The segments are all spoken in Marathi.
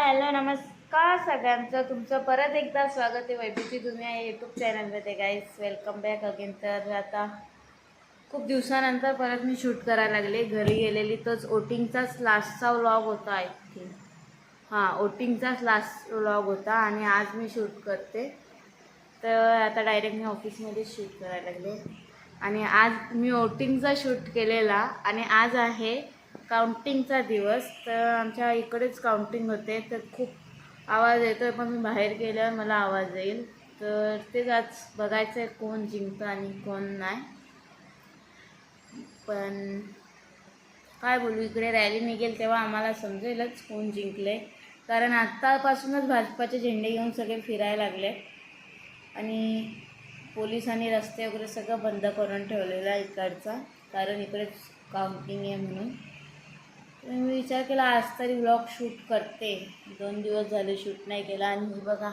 हॅलो नमस्कार सगळ्यांचं तुमचं परत एकदा स्वागत आहे वैभवची दुनिया या यूट्यूब चॅनलमध्ये गाईज. Welcome back again. तर आता खूप दिवसानंतर परत मी शूट करायला लागले. घरी गेलेली तोच ओटिंगचाच लास्टचा व्लॉग होता आय थिंक. हां, ओटिंगचाच लास्ट व्लॉग होता आणि आज मी शूट करते. तर आता डायरेक्ट मी ऑफिसमध्ये शूट करायला लागले आणि आज मी ओटिंगचा शूट केलेला आणि आज आहे काउंटिंगचा दिवस. तर आमच्या इकडेच काउंटिंग होते तर खूप आवाज येतो आहे, पण मी बाहेर गेल्यावर मला आवाज येईल. तर तेच आज बघायचं आहे कोण जिंकतं आणि कोण नाही. पण काय बोलू, इकडे रॅली निघेल तेव्हा आम्हाला समजेलच कोण जिंकले. कारण आत्तापासूनच भाजपाचे झेंडे घेऊन सगळे फिरायला लागले आणि पोलिसांनी रस्ते वगैरे सगळं बंद करून ठेवलेलं आहे इकडचा, कारण इकडेच काउंटिंग आहे म्हणून. मी विचार केला आज तरी व्लॉग शूट करते. 2 दिवस झाले शूट नाही केला आणि ही बघा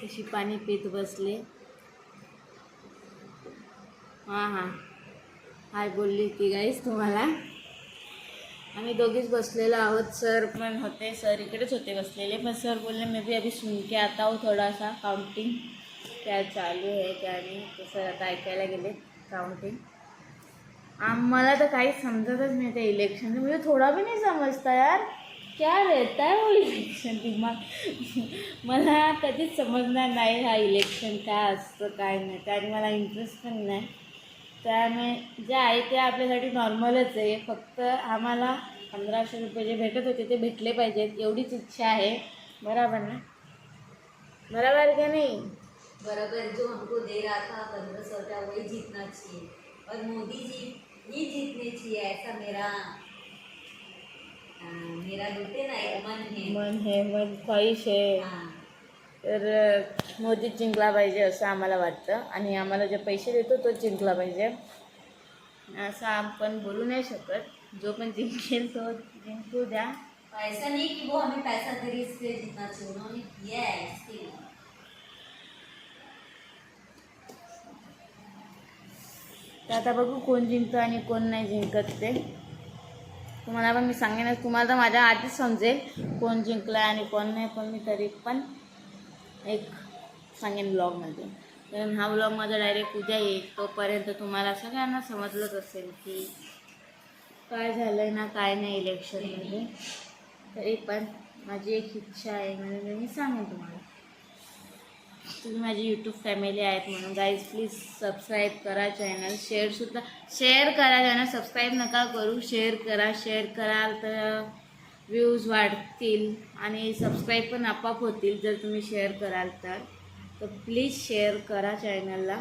कशी पाणी पीत बसले. हाय बोलली ती गाईस तुम्हाला. आम्ही दोघीच बसलेलो आहोत. सर पण होते, सर इकडेच होते बसलेले, पण सर बोलले मे बी अभी सुन के आता हूँ थोड़ा सा काउंटिंग क्या चालू है क्या नहीं. तो सर आता ऐकायला गेले काउंटिंग. मला तर काही समजतच नाही त्या इलेक्शन, मुझे थोडा भी नहीं समजता यार क्या रहता है वो इलेक्शन. दिमाग मला कधीच समजणार नाही हा इलेक्शन काय असतं काय नाही, कारण मला इंटरेस्ट पण नाही. त्यामुळे जे आहे ते आपल्यासाठी नॉर्मलच आहे. फक्त आम्हाला 1500 रुपये जे भेटत होते ते भेटले पाहिजेत एवढीच इच्छा आहे. बराबर ना? बराबर क्या नहीं? बराबर. जो हमको दे रहा था 1500 रुपया वही जीतना चाहिए और मोदी जी ही जीतने चाहिए, ऐसा मेरा बोलते ना एक मन ख्वाहिश आहे. हाँ. तर मोदी जिंकला पाहिजे असं आम्हाला वाटतं आणि आम्हाला जे पैसे देतो तोच जिंकला पाहिजे असं आपण बोलू नाही शकत. जो पण जिंकेल तो जिंकू द्या. ऐसा नहीं कि वो हमें पैसा दे रही इसलिए जीतना चाहिए, उन्होंने किया है इसके लिए. तर आता बघू कोण जिंकतं आणि कोण नाही जिंकत ते. तुम्हाला पण मी सांगेनच, तुम्हाला तर माझ्या आधीच समजेल कोण जिंकलं आणि कोण नाही, पण मी तरी पण एक सांगेन ब्लॉगमध्ये. कारण हा ब्लॉग माझा डायरेक्ट उद्या येईल, तोपर्यंत तुम्हाला सगळ्यांना समजलंच असेल की काय झालं आहे ना काय नाही इलेक्शनमध्ये. तरी पण माझी एक इच्छा आहे म्हणून मी सांगेन तुम्हाला. तुम्ही माझी यूट्यूब फॅमिली आहेत म्हणून गाईज प्लीज सबस्क्राईब करा चॅनल. शेअर करा चॅनल. सबस्क्राईब नका करू, शेअर करा. शेअर कराल तर व्ह्यूज वाढतील आणि सबस्क्राईब पण आपोआप होतील जर तुम्ही शेअर कराल तर प्लीज शेअर करा चॅनलला.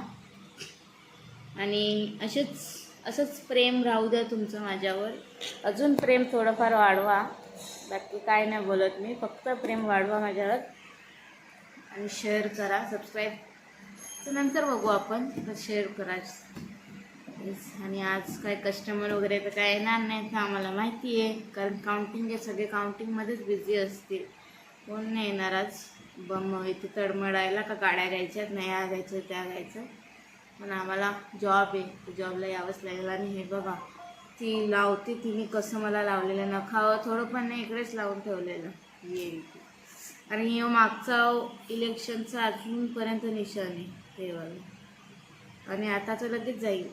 आणि असंच प्रेम राहू द्या तुमचं माझ्यावर. अजून प्रेम थोडंफार वाढवा, बाकी काय नाही बोलत मी, फक्त प्रेम वाढवा माझ्यावर आणि शेअर करा. सबस्क्राईबचं नंतर बघू आपण, तर शेअर करा. आणि आज काय कस्टमर वगैरे तर काय येणार नाही तर आम्हाला माहिती आहे, कारण काउंटिंग आहे, सगळे काउंटिंगमध्येच बिझी असतील. कोण नाही येणार आज इथे तडमडायला का गाड्या घ्यायच्यात, नाही ह्या घ्यायचं त्या घ्यायचं. पण आम्हाला जॉब आहे, जॉबला यावंच लागेल. आणि हे बघा ती लावते, तिने कसं मला लावलेलं नखावं थोडं पण नाही, इकडेच लावून ठेवलेलं येईल. कारण हे मागचा इलेक्शनचा अजूनपर्यंत निशाण आहे ठेवायला आणि आताचं लगेच जाईल.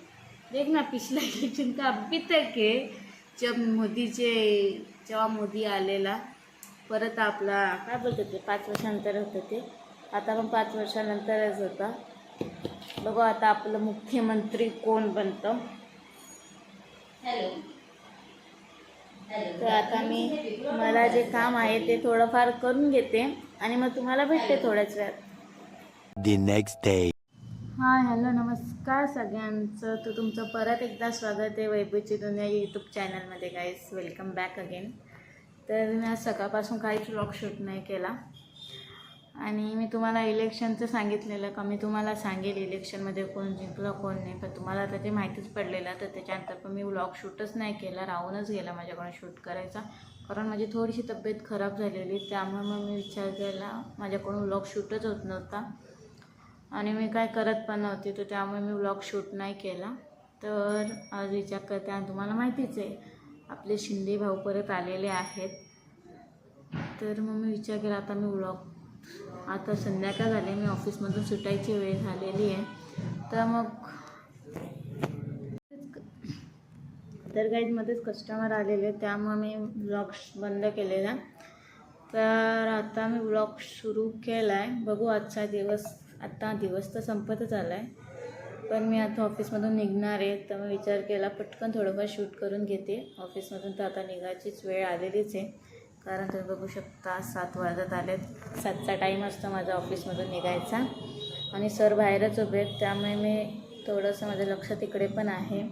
देख ना पिछला इलेक्शन का अभी तक है. जेव्हा मोदी आलेला परत आपला काय बोलतात ते 5 वर्षानंतर होतं ते, आता पण 5 वर्षानंतरच होता. बघू आता आपलं मुख्यमंत्री कोण बनतं. तर आता मला जे काम आहे ते थोडंफार करून घेते आणि मग तुम्हाला भेटते थोड्याच वेळात. The next day. Hi hello नमस्कार सगळ्यांचं. तर तुमचं परत एकदा स्वागत आहे वैभवची दुनिया यूट्यूब चॅनलमध्ये गाईज. Welcome back again. तर मी आज सकाळपासून काहीच व्लॉग शूट नाही केला आणि मी तुम्हाला इलेक्शनचं सांगितलेलं का मी तुम्हाला सांगेल इलेक्शनमध्ये कोण जिंकलं कोण नाही, पण तुम्हाला तर ते माहितीच पडलेलं. तर त्याच्यानंतर पण मी व्लॉग शूटच नाही केला, राहूनच गेला माझ्याकडून शूट करायचा, कारण माझी थोडीशी तब्येत खराब झालेली. त्यामुळे मग मी विचार केला माझ्याकडून व्लॉग शूटच होत नव्हता आणि मी काय करत पण नव्हते, तर त्यामुळे मी व्लॉग शूट नाही केला. तर आज विचार करते आणि तुम्हाला माहितीच आहे आपले शिंदे भाऊ परत आलेले आहेत. तर मग मी विचार केला आता मी व्लॉग आता संध्याकाळ झाली मी ऑफिसमधून सुटायची वेळ झालेली आहे तर मग तर गाईजमध्येच कस्टमर आलेले त्यामुळे मी व्लॉग बंद केलेला. तर आता मी व्लॉग सुरू केला आहे. बघू आजचा दिवस आता दिवस तर संपतच आला आहे पण मी आता ऑफिसमधून निघणार आहे तर मी विचार केला पटकन थोडंफार शूट करून घेते ऑफिसमधून. तर आता निघायचीच वेळ आलेलीच आहे कारण तुम्ही बघू शकता 7 वाजत आलेत. 7चा टाईम असतो माझा ऑफिसमधून निघायचा आणि सर बाहेरच उभे आहेत त्यामुळे मी थोडंसं माझं लक्ष तिकडे पण आहे.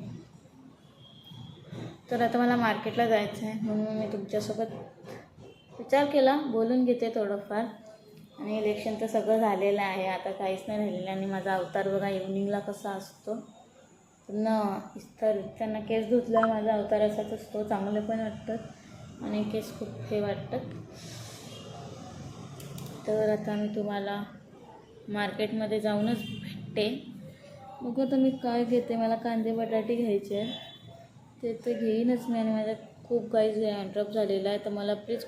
तर आता मला मार्केटला जायचं आहे म्हणून मी तुमच्यासोबत विचार केला बोलून घेते थोडंफार. आणि इलेक्शन तर सगळं झालेलं आहे आता काहीच नाही राहिलेलं आणि माझा अवतार बघा इव्हनिंगला कसा असतो त्यांना केस धुतला माझा अवतार असाच असतो. चांगले पण वाटतात आणि केस खूप हे वाटतात. तर आता मी तुम्हाला मार्केटमध्ये जाऊनच भेटते. बघू आता मी काय घेते. मला कांदे बटाटे घ्यायचे ते तर घेईनच मी आणि माझ्या खूप काही डॅन्ड्रफ झालेला आहे तर मला प्लीज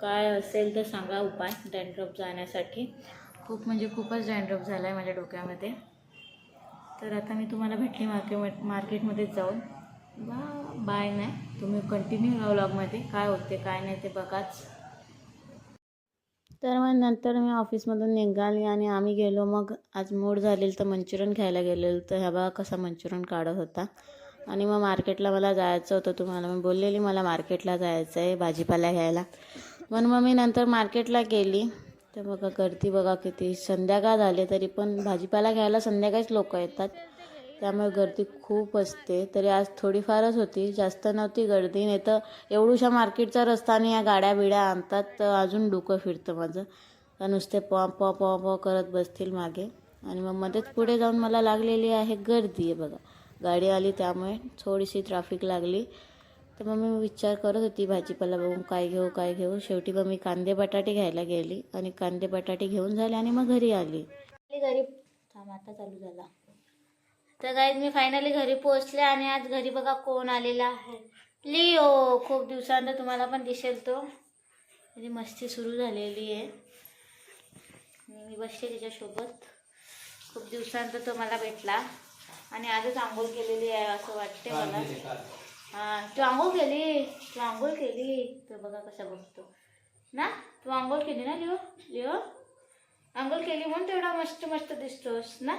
काय असेल तर सांगा उपाय डॅन्ड्रफ जाण्यासाठी. खूप म्हणजे खूपच डॅन्ड्रफ झाला आहे माझ्या डोक्यामध्ये. तर आता मी तुम्हाला भेटली मार्केटमध्ये जाऊन बाय नाही तुम्ही कंटिन्यू राहा व्लॉगमध्ये काय होते काय नाही ते बघाच. तर मग नंतर मी ऑफिसमधून निघाली आणि आम्ही गेलो मग आज मूड झालेलं तर मंचुरियन खायला गेलेलं. तर ह्या बघा कसा मंचुरियन काढत होता. आणि मग मार्केटला मला जायचं होतं तुम्हाला मी बोललेली मला मार्केटला जायचं आहे भाजीपाला घ्यायला म्हणून मग मी नंतर मार्केटला गेली. तर बघा गर्दी बघा किती संध्याकाळ झाले तरी पण भाजीपाला घ्यायला संध्याकाळीच लोक येतात त्यामुळे गर्दी खूप असते. तरी आज थोडीफारच होती जास्त नव्हती गर्दी. नाही तर एवढूशा मार्केटचा रस्ता आणि या गाड्या बिड्या आणतात तर अजून डोकं फिरतं माझं. तर नुसते पॉ करत बसतील मागे आणि मग मध्येच पुढे जाऊन मला लागलेली आहे गर्दी आहे बघा. गाडी आली त्यामुळे थोडीशी ट्रॅफिक लागली. तर मग मी विचार करत होती भाजीपाला बघून काय घेऊ. शेवटी मग मी कांदे बटाटे घ्यायला गेली आणि कांदे बटाटे घेऊन झाले आणि मग घरी आली. घरी थांब आता चालू झाला. तर गाईज मी फायनली घरी पोहोचले आणि आज घरी बघा कोण आलेला आहे लिओ. खूप दिवसानंतर तुम्हाला पण दिसेल तो. त्याची मस्ती सुरू झालेली आहे. मी बसते तिच्यासोबत. खूप दिवसानंतर तो मला भेटला आणि आजच आंघोळ केलेली आहे असं वाटते मला. हां तू आंघोळ केली तर बघा कसा बघतो ना. तू आंघोळ केली ना लिओ आंघोळ केली म्हणून तेवढा मस्त दिसतोस ना.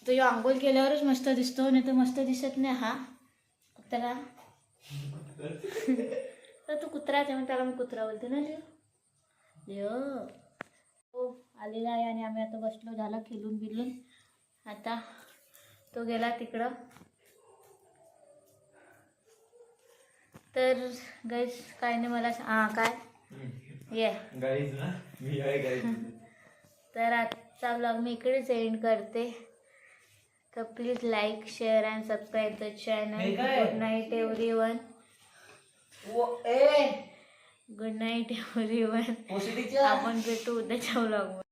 तो आंघोळ केल्यावरच मस्त दिसतो नाही तर मस्त दिसत नाही. हा कुत्रा तर तू कुत्राच आहे म्हणून त्याला मी कुत्रा बोलते ना लिओ. हो आलेला आहे आणि आम्ही आता बसलो झालं खेळून बिलून. आता तो गेला तिकडं. तर गाईज काय नाही मला काय ये तर आजचा व्लॉग मी इकडेच एंड करते. तर please like share and subscribe the channel. Good night everyone. Good night everyone. आपण भेटू उद्याच्या व्लॉगमध्ये.